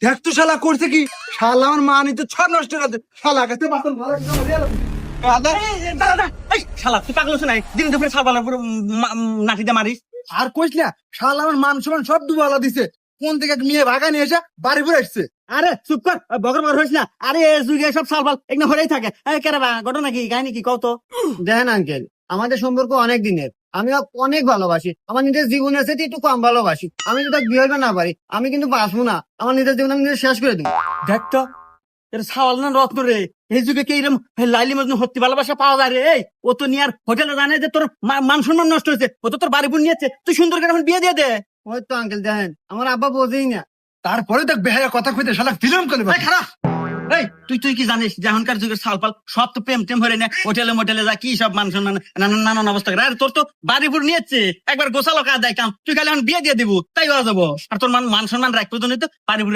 দেখ তো শালা করছে কি, শালা আমার মা নিতে ছড় নষ্ট করে দে। শালা কাছে বাসন ভালো শালা তুই পাগল হচ্ছে নাই, দিন দুপুরে সালবালার পুরো নাটিতে মারিস। আর কইস না, শালা আমার মান সম্মান সব দুবালা দিছে। কোন থেকে এক মেয়ে ভাগা নিয়ে এসে বাড়ি ঘুরে আসছে। আরে চুপ কর, বগর বগর হইস না। আরে এ যুগে সব সালবাল একদম হরেই থাকে। কেরে বা ঘটনা কি, কাহিনী কি, কত? দেখেন আঙ্কেল, আমাদের সম্পর্ক অনেক দিনের। আমি ওকে অনেক ভালোবাসি, আমার নিজের জীবনের সাথে একটু কম ভালোবাসি। আমি যদি বিয়ে হইবে না পারি, আমি কিন্তু বাঁচবো না। আমার নিজের জীবন আমি নিজে শেষ করে দিব। দেখ তো, এর সাওয়াল না রত্ন রে। এই যুগে কি এরকম লাইলি মজনু সত্যি ভালোবাসা পাওয়া যায় রে? এই ও তো নিয়ার হোটেলে জানে যে তোর মান সম্মান নষ্ট হয়েছে, ও তো তোর বাড়ি বোন নিয়েছে। তুই সুন্দর করে এখন বিয়ে দিয়ে দে। ওই তো আঙ্কেল, দেখেন আমার আব্বা বোঝেই না। তারপরে দেখ বেহায়া কথা কইতে শালা ফিল্ম করে এই খারাপ। এই তুই কি জানিস যে এখনকার যুগের সালপাল সব তো প্রেম টেম হরে না, হোটেলে মোটেলে যা কি সব মান সম্মান নানান অবস্থা করে। আর তোর তো বাড়ি বোন নিয়েছে, একবার গোছালো কাজ দেয় কাম, তুই খালি এখন বিয়ে দিয়ে দিবু তাই হওয়া যাবো। আর তোর মান সম্মান রাখবো তো বাড়ি বোন